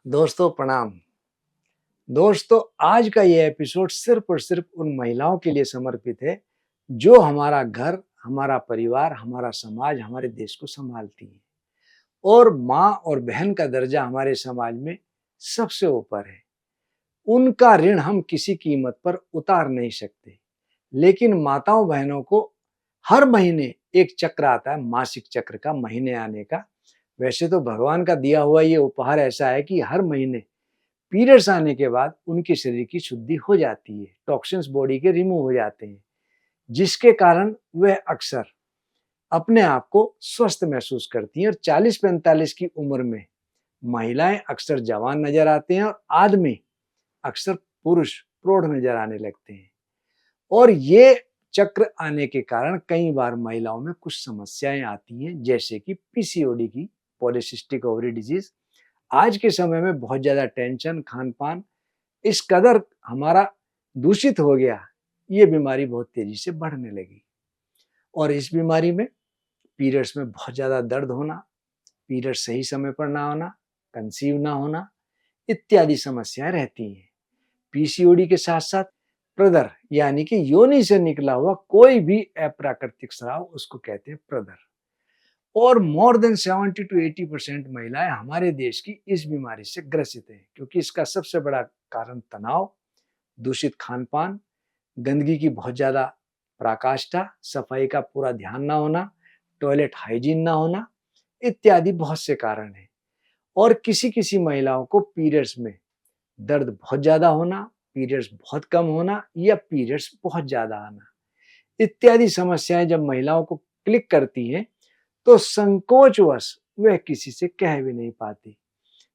दोस्तों प्रणाम। दोस्तों आज का ये एपिसोड सिर्फ और सिर्फ उन महिलाओं के लिए समर्पित है जो हमारा घर, हमारा परिवार, हमारा समाज, हमारे देश को संभालती हैं। और माँ और बहन का दर्जा हमारे समाज में सबसे ऊपर है। उनका ऋण हम किसी कीमत पर उतार नहीं सकते। लेकिन माताओं बहनों को हर महीने एक चक्र आता है, मासिक चक्र का, महीने आने का। वैसे तो भगवान का दिया हुआ ये उपहार ऐसा है कि हर महीने पीरियड्स आने के बाद उनके शरीर की शुद्धि हो जाती है, टॉक्सिन्स बॉडी के रिमूव हो जाते हैं, जिसके कारण वह अक्सर अपने आप को स्वस्थ महसूस करती हैं। और 40-45 की उम्र में महिलाएं अक्सर जवान नजर आते हैं और आदमी अक्सर पुरुष प्रौढ़ नजर आने लगते हैं। और ये चक्र आने के कारण कई बार महिलाओं में कुछ समस्याएं आती हैं, जैसे कि पीसीओडी की, पॉलीसिस्टिक ओवरी डिजीज। आज के समय में बहुत ज्यादा टेंशन, खान पान इस कदर हमारा दूषित हो गया, ये बीमारी बहुत तेजी से बढ़ने लगी। और इस बीमारी में पीरियड्स में बहुत ज्यादा दर्द होना, पीरियड सही समय पर ना होना, कंसीव ना होना इत्यादि समस्याएं रहती हैं। पीसीओडी के साथ साथ प्रदर यानी कि योनि से निकला हुआ कोई भी अप्राकृतिक स्राव, उसको कहते हैं प्रदर। और मोर देन 70 to 80% महिलाएं हमारे देश की इस बीमारी से ग्रसित हैं, क्योंकि इसका सबसे बड़ा कारण तनाव, दूषित खान पान, गंदगी की बहुत ज्यादा पराकाष्ठा, सफाई का पूरा ध्यान ना होना, टॉयलेट हाइजीन ना होना इत्यादि बहुत से कारण हैं। और किसी किसी महिलाओं को पीरियड्स में दर्द बहुत ज्यादा होना, पीरियड्स बहुत कम होना या पीरियड्स बहुत ज्यादा आना इत्यादि समस्याएं जब महिलाओं को क्लिक करती हैं तो संकोचवश वह किसी से कह भी नहीं पाती।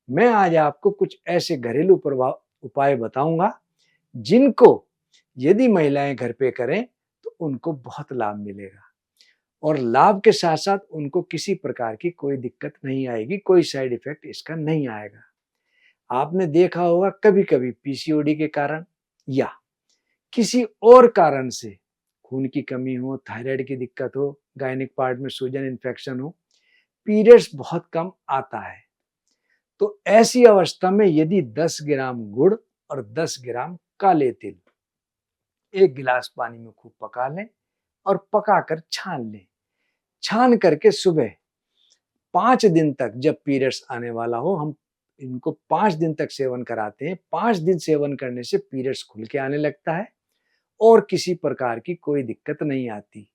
मैं आज आपको कुछ ऐसे घरेलू उपाय बताऊंगा जिनको यदि महिलाएं घर पे करें तो उनको बहुत लाभ मिलेगा। और लाभ के साथ साथ उनको किसी प्रकार की कोई दिक्कत नहीं आएगी, कोई साइड इफेक्ट इसका नहीं आएगा। आपने देखा होगा कभी कभी पीसीओडी के कारण या किसी और कारण से खून की कमी हो, थायराइड की दिक्कत हो, गायनिक पार्ट में सूजन, इन्फेक्शन हो, पीरियड्स बहुत कम आता है। तो ऐसी अवस्था में यदि 10 ग्राम गुड़ और 10 ग्राम काले तिल एक गिलास पानी में खूब पका लें और पकाकर छान लें। छान करके सुबह 5 दिन तक, जब पीरियड्स आने वाला हो, हम इनको 5 दिन तक सेवन कराते हैं। 5 दिन सेवन करने से पीरियड्स खुल के आने लगता है और किसी प्रकार की कोई दिक्कत नहीं आती।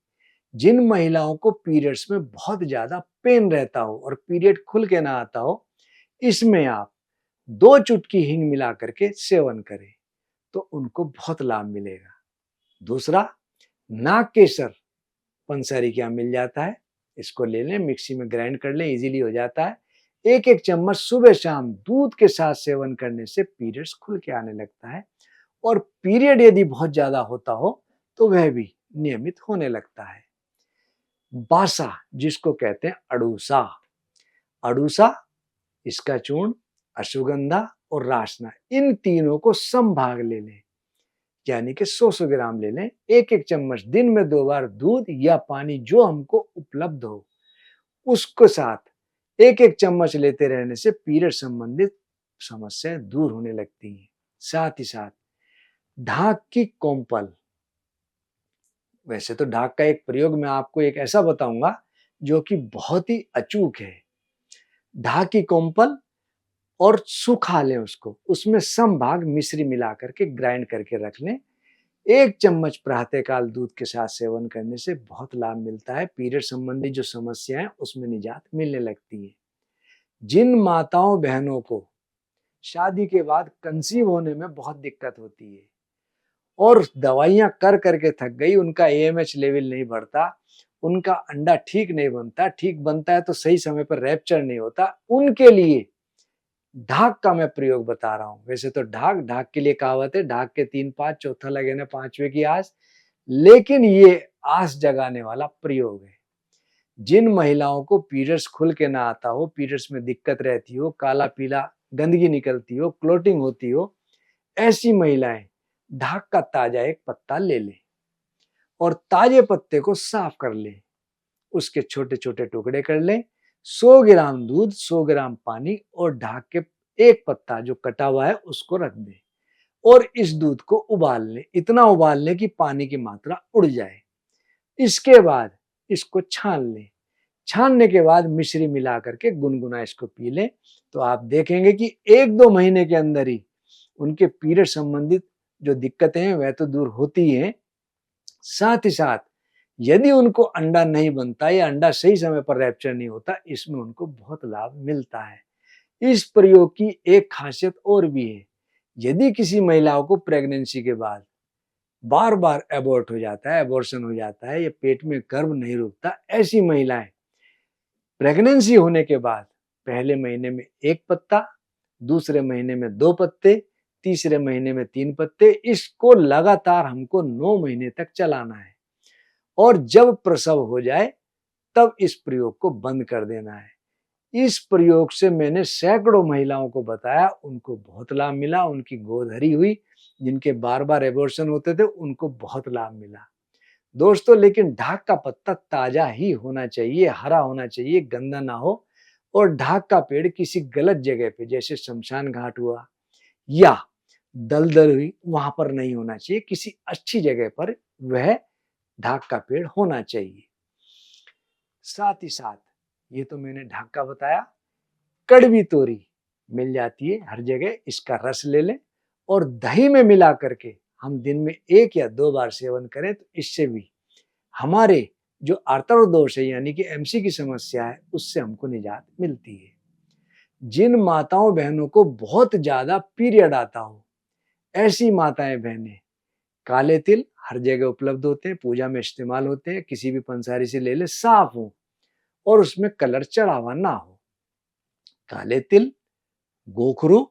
जिन महिलाओं को पीरियड्स में बहुत ज्यादा पेन रहता हो और पीरियड खुल के ना आता हो, इसमें आप 2 चुटकी हींग मिला करके सेवन करें तो उनको बहुत लाभ मिलेगा। दूसरा, नाग केसर पंसारी क्या मिल जाता है, इसको ले लें, मिक्सी में ग्राइंड कर लें, इजीली हो जाता है। एक एक चम्मच सुबह शाम दूध के साथ सेवन करने से पीरियड्स खुल के आने लगता है। और पीरियड यदि बहुत ज्यादा होता हो तो वह भी नियमित होने लगता है। बासा, जिसको कहते हैं अड़ूसा, अड़ूसा, इसका चूर्ण, अश्वगंधा और राशना, इन तीनों को समभाग ले लें, यानी कि 100 ग्राम ले लें। एक एक चम्मच दिन में 2 बार दूध या पानी जो हमको उपलब्ध हो उसके साथ एक एक चम्मच लेते रहने से पीरियड संबंधित समस्याएं दूर होने लगती हैं। साथ ही साथ ढाक की कोम्पल, वैसे तो ढाक का एक प्रयोग मैं आपको एक ऐसा बताऊंगा जो कि बहुत ही अचूक है। ढाक की कोम्पल और सुखा लें उसको, उसमें समभाग मिश्री मिला करके ग्राइंड करके रख लें। 1 चम्मच प्रातःकाल दूध के साथ सेवन करने से बहुत लाभ मिलता है। पीरियड संबंधी जो समस्याएं उसमें निजात मिलने लगती है। जिन माताओं बहनों को शादी के बाद कंसीव होने में बहुत दिक्कत होती है और दवाइयां कर करके थक गई, उनका एएमएच लेवल नहीं बढ़ता, उनका अंडा ठीक नहीं बनता, ठीक बनता है तो सही समय पर रैप्चर नहीं होता, उनके लिए ढाक का मैं प्रयोग बता रहा हूं। वैसे तो ढाक ढाक के लिए कहावत है, ढाक के 3 5, चौथा लगे ना 5वें की आस, लेकिन ये आस जगाने वाला प्रयोग है। जिन महिलाओं को पीरियड्स खुल के ना आता हो, पीरियड्स में दिक्कत रहती हो, काला पीला गंदगी निकलती हो, क्लोटिंग होती हो, ऐसी महिलाएं ढाक का ताजा एक पत्ता ले लें और ताजे पत्ते को साफ कर लें, उसके छोटे छोटे टुकड़े कर लें। 100 ग्राम दूध, 100 ग्राम पानी और ढाक के एक पत्ता जो कटा हुआ है उसको रख दें और इस दूध को उबाल लें, इतना उबाल लें कि पानी की मात्रा उड़ जाए। इसके बाद इसको छान लें। छानने के बाद मिश्री मिला करके गुनगुना इसको पी लें, तो आप देखेंगे कि 1-2 महीने के अंदर ही उनके पीरियड संबंधित जो दिक्कतें हैं वह तो दूर होती ही हैं, साथ ही साथ यदि उनको अंडा नहीं बनता या अंडा सही समय पर रैप्चर नहीं होता, इसमें उनको बहुत लाभ मिलता है। इस प्रयोग की एक खासियत और भी है, यदि किसी महिलाओं को प्रेगनेंसी के बाद बार-बार एबॉर्ट हो जाता है, एबॉर्शन हो जाता है या पेट में गर्भ नहीं रुकता, ऐसी महिलाएं प्रेगनेंसी होने के बाद पहले महीने में 1 पत्ता, दूसरे महीने में 2 पत्ते, तीसरे महीने में 3 पत्ते, इसको लगातार हमको 9 महीने तक चलाना है और जब प्रसव हो जाए तब इस प्रयोग को बंद कर देना है। इस प्रयोग से मैंने सैकड़ों महिलाओं को बताया, उनको बहुत लाभ मिला, उनकी गोद हरी हुई, जिनके बार-बार एबॉर्शन होते थे उनको बहुत लाभ मिला। दोस्तों, लेकिन ढाक का पत्ता ताजा ही होना चाहिए, हरा होना चाहिए, गंदा ना हो और ढाक का पेड़ किसी गलत जगह पे जैसे शमशान घाट हुआ या दलदल हुई वहां पर नहीं होना चाहिए, किसी अच्छी जगह पर वह ढाक का पेड़ होना चाहिए। साथ ही साथ ये तो मैंने ढाक का बताया, कड़वी तोरी मिल जाती है हर जगह, इसका रस ले लें और दही में मिला करके हम दिन में 1 या 2 बार सेवन करें तो इससे भी हमारे जो आर्तव दोष है यानी कि एमसी की समस्या है उससे हमको निजात मिलती है। जिन माताओं बहनों को बहुत ज्यादा पीरियड आता हो, ऐसी माताएं बहनें काले तिल हर जगह उपलब्ध होते हैं, पूजा में इस्तेमाल होते हैं, किसी भी पंसारी से ले ले, साफ हो और उसमें कलर चढ़ा हुआ ना हो। काले तिल, गोखरू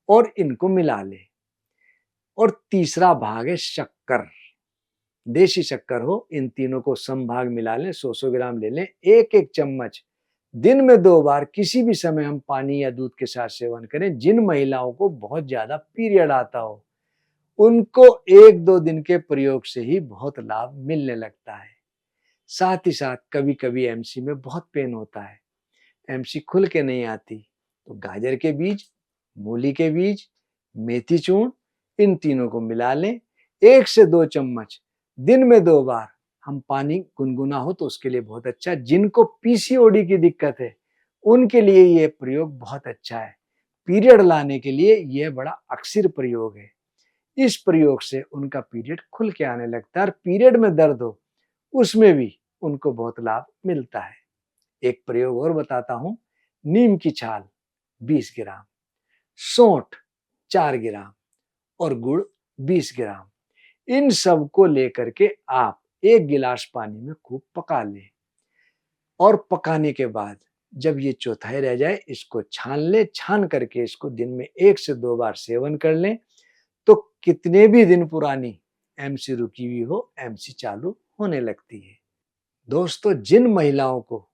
और इनको मिला ले। और तीसरा भाग है शक्कर, देशी शक्कर हो, इन तीनों को समभाग मिला लें, 100-100 ग्राम ले लें, 1-1 चम्मच दिन में 2 बार किसी भी समय हम पानी या दूध के साथ सेवन करें। जिन महिलाओं को बहुत ज्यादा पीरियड आता हो उनको 1-2 दिन के प्रयोग से ही बहुत लाभ मिलने लगता है। साथ ही साथ कभी कभी एमसी में बहुत पेन होता है, एमसी खुल के नहीं आती, तो गाजर के बीज, मूली के बीज, मेथी चूर्ण, इन तीनों को मिला लें, 1 से 2 चम्मच दिन में 2 बार हम पानी गुनगुना हो तो उसके लिए बहुत अच्छा। जिनको पीसीओडी की दिक्कत है उनके लिए यह प्रयोग बहुत अच्छा है। पीरियड लाने के लिए यह बड़ा अक्सर प्रयोग है। इस प्रयोग से उनका पीरियड खुल के आने लगता है और पीरियड में दर्द हो उसमें भी उनको बहुत लाभ मिलता है। एक प्रयोग और बताता हूं, नीम की छाल 20 ग्राम, सौंठ 4 ग्राम और गुड़ 20 ग्राम, इन सब को लेकर के आप 1 गिलास पानी में खूब पका लें और पकाने के बाद जब ये चौथाई रह जाए इसको छान लें। छान करके इसको दिन में 1 से 2 बार सेवन कर लें तो कितने भी दिन पुरानी एमसी रुकी हुई हो, एमसी चालू होने लगती है। दोस्तों, जिन महिलाओं को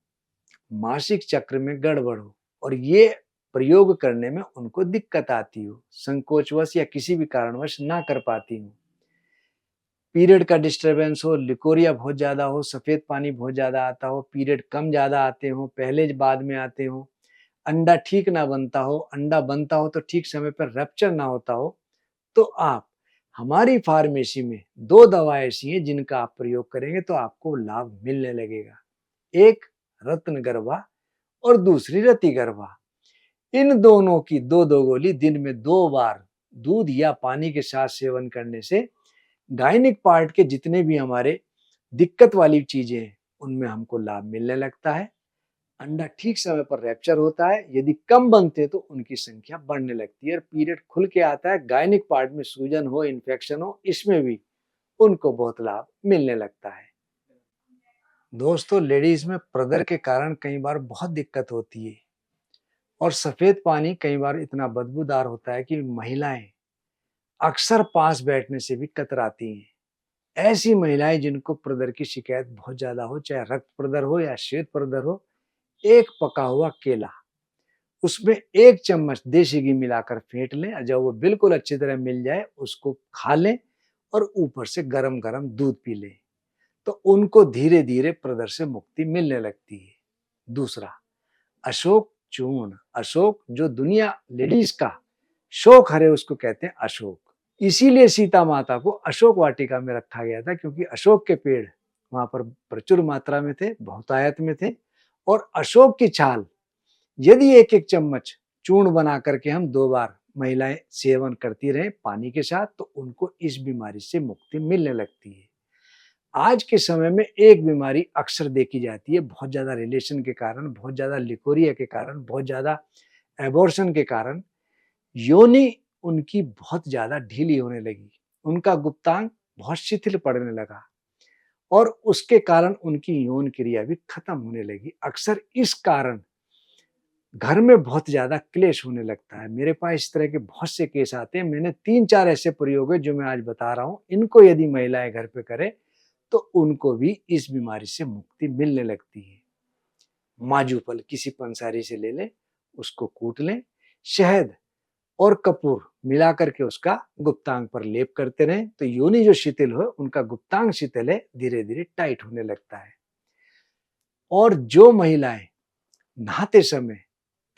मासिक चक्र में गड़बड़ हो और ये प्रयोग करने में उनको दिक्कत आती हो, संकोचवश या किसी भी कारणवश ना कर पाती हो, पीरियड का डिस्टरबेंस हो, लिकोरिया बहुत ज्यादा हो, सफेद पानी बहुत ज्यादा आता हो, पीरियड कम ज्यादा आते हो, पहले बाद में आते हो, अंडा ठीक ना बनता हो, अंडा बनता हो तो ठीक समय पर रप्चर ना होता हो, तो आप हमारी फार्मेसी में 2 दवाएं ऐसी हैं जिनका आप प्रयोग करेंगे तो आपको लाभ मिलने लगेगा। एक रत्न गर्भा और दूसरी रति गर्भा। इन दोनों की 2-2 गोली दिन में 2 बार दूध या पानी के साथ सेवन करने से गायनिक पार्ट के जितने भी हमारे दिक्कत वाली चीजें हैं उनमें हमको लाभ मिलने लगता है। अंडा ठीक समय पर रैप्चर होता है, यदि कम बनते तो उनकी संख्या बढ़ने लगती है और पीरियड खुल के आता है, गायनिक पार्ट में सूजन हो, इन्फेक्शन हो, इसमें भी उनको बहुत लाभ मिलने लगता है। दोस्तों, लेडीज में प्रदर के कारण कई बार बहुत दिक्कत होती है और सफेद पानी कई बार इतना बदबूदार होता है कि महिलाएं अक्सर पास बैठने से भी कतराती हैं। ऐसी महिलाएं जिनको प्रदर की शिकायत बहुत ज्यादा हो, चाहे रक्त प्रदर हो या श्वेत प्रदर हो, एक पका हुआ केला, उसमें 1 चम्मच देसी घी मिलाकर फेंट लें और जब वो बिल्कुल अच्छी तरह मिल जाए उसको खा लें और ऊपर से गरम गरम दूध पी लें तो उनको धीरे धीरे प्रदर से मुक्ति मिलने लगती है। दूसरा, अशोक चूर्ण, अशोक, जो दुनिया लेडीज का शौक हरे उसको कहते हैं अशोक। इसीलिए सीता माता को अशोक वाटिका में रखा गया था, क्योंकि अशोक के पेड़ वहां पर प्रचुर मात्रा में थे, बहुतायत में थे। और अशोक की छाल यदि एक एक चम्मच चूर्ण बना करके हम 2 बार महिलाएं सेवन करती रहे पानी के साथ, तो उनको इस बीमारी से मुक्ति मिलने लगती है। आज के समय में एक बीमारी अक्सर देखी जाती है, बहुत ज्यादा रिलेशन के कारण, बहुत ज्यादा लिकोरिया के कारण, बहुत ज्यादा एबॉर्शन के कारण योनि उनकी बहुत ज्यादा ढीली होने लगी, उनका गुप्तांग बहुत शिथिल पड़ने लगा और उसके कारण उनकी यौन क्रिया भी खत्म होने लगी। अक्सर इस कारण घर में बहुत ज्यादा क्लेश होने लगता है। मेरे पास इस तरह के बहुत से केस आते हैं। मैंने 3-4 ऐसे प्रयोग है जो मैं आज बता रहा हूं, इनको यदि महिलाएं घर पे करें तो उनको भी इस बीमारी से मुक्ति मिलने लगती है। माजूफल किसी पंसारी से ले लें, उसको कूट लें, शहद और कपूर मिला करके उसका गुप्तांग पर लेप करते रहें, तो योनि जो शिथिल हो, उनका गुप्तांग शिथिल है, धीरे धीरे टाइट होने लगता है। और जो महिलाएं नहाते समय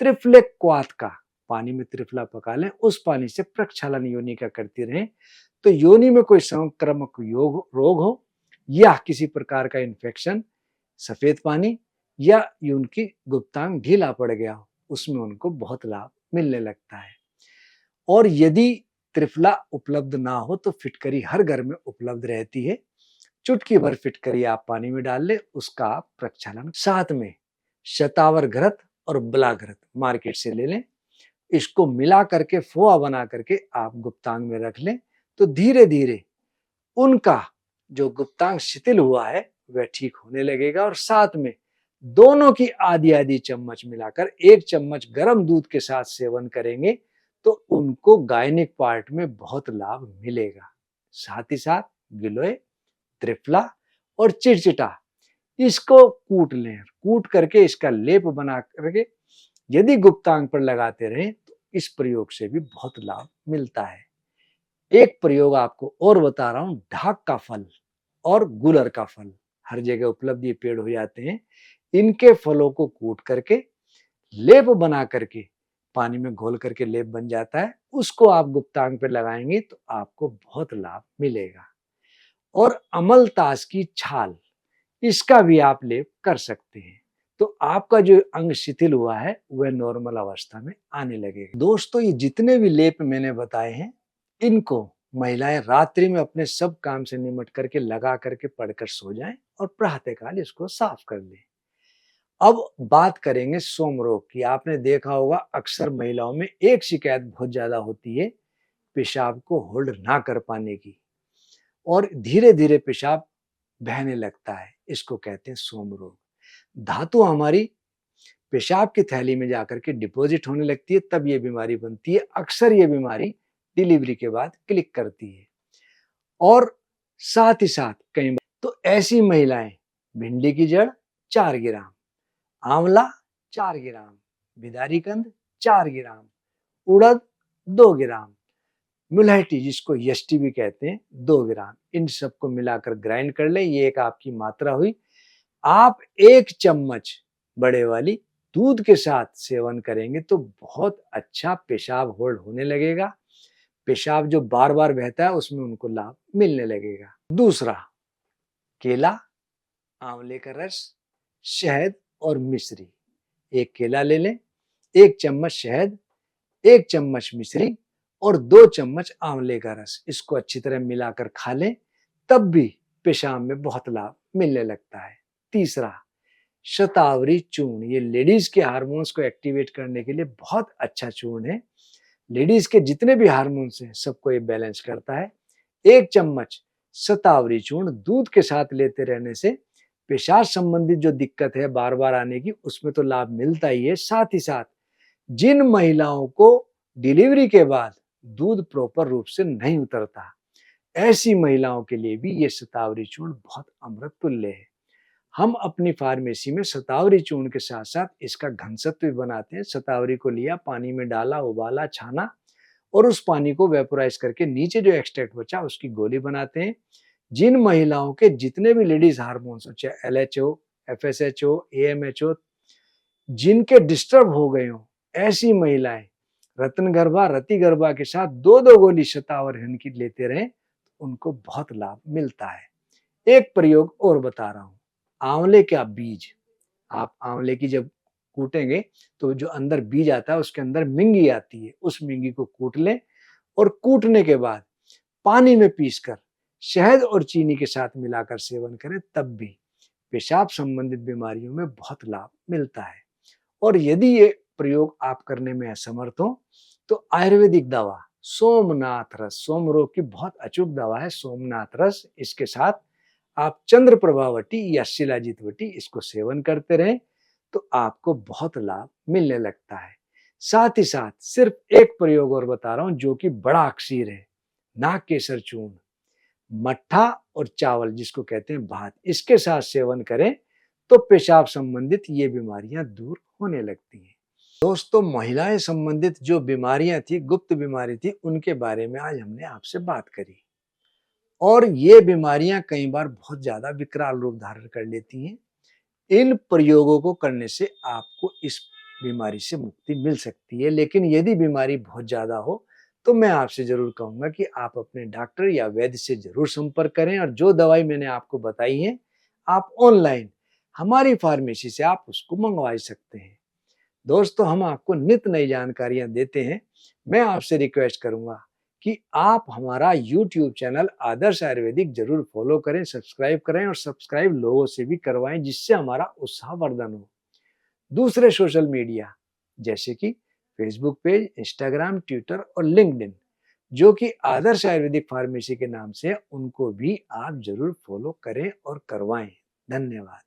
त्रिफले क्वाथ का पानी में त्रिफला पका लें, उस पानी से प्रक्षालन योनि का करती रहें, तो योनि में कोई संक्रामक रोग हो या किसी प्रकार का इन्फेक्शन, सफेद पानी या उनकी गुप्तांग ढीला पड़ गया हो, उसमें उनको बहुत लाभ मिलने लगता है। और यदि त्रिफला उपलब्ध ना हो तो फिटकरी हर घर में उपलब्ध रहती है। चुटकी भर फिटकरी आप पानी में डाल ले, उसका आप प्रक्षालन, साथ में शतावर घृत और बला घृत मार्केट से ले लें, इसको मिला करके फोआ बना करके आप गुप्तांग में रख लें, तो धीरे धीरे उनका जो गुप्तांग शिथिल हुआ है वह ठीक होने लगेगा। और साथ में दोनों की आधी आधी चम्मच मिलाकर 1 चम्मच गर्म दूध के साथ सेवन करेंगे तो उनको गायनिक पार्ट में बहुत लाभ मिलेगा। साथ ही साथ गिलोय, त्रिफला और चिड़चिटा, इसको कूट लें, कूट करके इसका लेप बना करके यदि गुप्तांग पर लगाते रहें तो इस प्रयोग से भी बहुत लाभ मिलता है। एक प्रयोग आपको और बता रहा हूं, ढाक का फल और गुलर का फल हर जगह उपलब्ध ये पेड़ हो जाते हैं। इनके फलों को कूट करके लेप बना करके पानी में घोल करके लेप बन जाता है, उसको आप गुप्तांग पे लगाएंगे तो आपको बहुत लाभ मिलेगा। और अमलतास की छाल, इसका भी आप लेप कर सकते हैं, तो आपका जो अंग शिथिल हुआ है वह नॉर्मल अवस्था में आने लगेगा। दोस्तों, ये जितने भी लेप मैंने बताए हैं, इनको महिलाएं रात्रि में अपने सब काम से निमट करके लगा करके पढ़कर सो जाएं और प्रातःकाल इसको साफ कर लें। अब बात करेंगे सोम रोग की। आपने देखा होगा अक्सर महिलाओं में एक शिकायत बहुत ज्यादा होती है, पेशाब को होल्ड ना कर पाने की, और धीरे धीरे पेशाब बहने लगता है, इसको कहते हैं सोम रोग। धातु हमारी पेशाब की थैली में जाकर के डिपॉजिट होने लगती है, तब ये बीमारी बनती है। अक्सर ये बीमारी डिलीवरी के बाद क्लिक करती है। और साथ ही साथ कई बार तो ऐसी महिलाएं भिंडी की जड़ 4 ग्राम, आंवला 4 ग्राम, भिदारी कंद 4 ग्राम, उड़द 2 ग्राम, मुलहटी जिसको यष्टि भी कहते हैं 2 ग्राम, इन सबको मिलाकर ग्राइंड कर ले। ये एक आपकी मात्रा हुई। आप 1 चम्मच बड़े वाली दूध के साथ सेवन करेंगे तो बहुत अच्छा पेशाब होल्ड होने लगेगा। पेशाब जो बार बार बहता है उसमें उनको लाभ मिलने लगेगा। दूसरा, केला, आंवले का रस, शहद और मिश्री। 1 केला ले लें, 1 चम्मच शहद, 1 चम्मच मिश्री और 2 चम्मच आंवले का रस, इसको अच्छी तरह मिलाकर खा लें, तब भी पेशाब में बहुत लाभ मिलने लगता है। तीसरा, शतावरी चूर्ण, ये लेडीज के हार्मोन्स को एक्टिवेट करने के लिए बहुत अच्छा चूर्ण है। लेडीज के जितने भी हार्मोन्स हैं सबको ये बैलेंस करता है। 1 चम्मच शतावरी चूर्ण दूध के साथ लेते रहने से पेशाब संबंधित जो दिक्कत है बार बार आने की, उसमें तो लाभ मिलता ही है। साथ ही साथ जिन महिलाओं को डिलीवरी के बाद दूध प्रॉपर रूप से नहीं उतरता, ऐसी महिलाओं के लिए भी ये शतावरी चूर्ण बहुत अमृत तुल्य है। हम अपनी फार्मेसी में शतावरी चूर्ण के साथ साथ इसका घनसत्व भी बनाते हैं। शतावरी को लिया, पानी में डाला, उबाला, छाना और उस पानी को वेपोराइज करके नीचे जो एक्सट्रैक्ट बचा उसकी गोली बनाते हैं। जिन महिलाओं के जितने भी लेडीज हार्मोन्स हो, चाहे LHO, FSHO, AMHO, जिनके डिस्टर्ब हो गए हों, ऐसी महिलाएं रत्नगर्भा रतिगर्भा के साथ 2-2 गोली शतावर हिन की लेते रहें, उनको बहुत लाभ मिलता है। एक प्रयोग और बता रहा हूं, आंवले का बीज। आप आंवले की जब कूटेंगे तो जो अंदर बीज आता है उसके अंदर मिंगी आती है, उस मिंगी को कूट लें और कूटने के बाद पानी में पीसकर शहद और चीनी के साथ मिलाकर सेवन करें, तब भी पेशाब संबंधित बीमारियों में बहुत लाभ मिलता है। और यदि ये प्रयोग आप करने में असमर्थ हो तो आयुर्वेदिक दवा सोमनाथ रस, सोम रोग की बहुत अचूक दवा है सोमनाथ रस, इसके साथ आप चंद्र प्रभावटी या शिलाजीत वटी इसको सेवन करते रहें तो आपको बहुत लाभ मिलने लगता है। साथ ही साथ सिर्फ एक प्रयोग और बता रहा हूं जो कि बड़ा अक्सीर है, नाग केसर चूर्ण, मट्ठा और चावल जिसको कहते हैं भात, इसके साथ सेवन करें तो पेशाब संबंधित ये बीमारियां दूर होने लगती हैं। दोस्तों, महिलाएं संबंधित जो बीमारियां थी, गुप्त बीमारी थी, उनके बारे में आज हमने आपसे बात करी और ये बीमारियां कई बार बहुत ज्यादा विकराल रूप धारण कर लेती हैं। इन प्रयोगों को करने से आपको इस बीमारी से मुक्ति मिल सकती है, लेकिन यदि बीमारी बहुत ज्यादा हो तो मैं आपसे जरूर कहूंगा कि आप अपने डॉक्टर या वैद्य से जरूर संपर्क करें और जो दवाई मैंने आपको बताई है आप ऑनलाइन हमारी फार्मेसी से आप उसको मंगवा सकते हैं। दोस्तों, हम आपको नित नई जानकारियां देते हैं। मैं आपसे रिक्वेस्ट करूंगा कि आप हमारा YouTube चैनल आदर्श आयुर्वेदिक जरूर फॉलो करें, सब्सक्राइब करें और सब्सक्राइब लोगों से भी करवाएं जिससे हमारा उत्साहवर्धन हो। दूसरे सोशल मीडिया जैसे कि फेसबुक पेज, इंस्टाग्राम, ट्विटर और लिंक्डइन जो कि आदर्श आयुर्वेदिक फार्मेसी के नाम से, उनको भी आप जरूर फॉलो करें और करवाएं। धन्यवाद।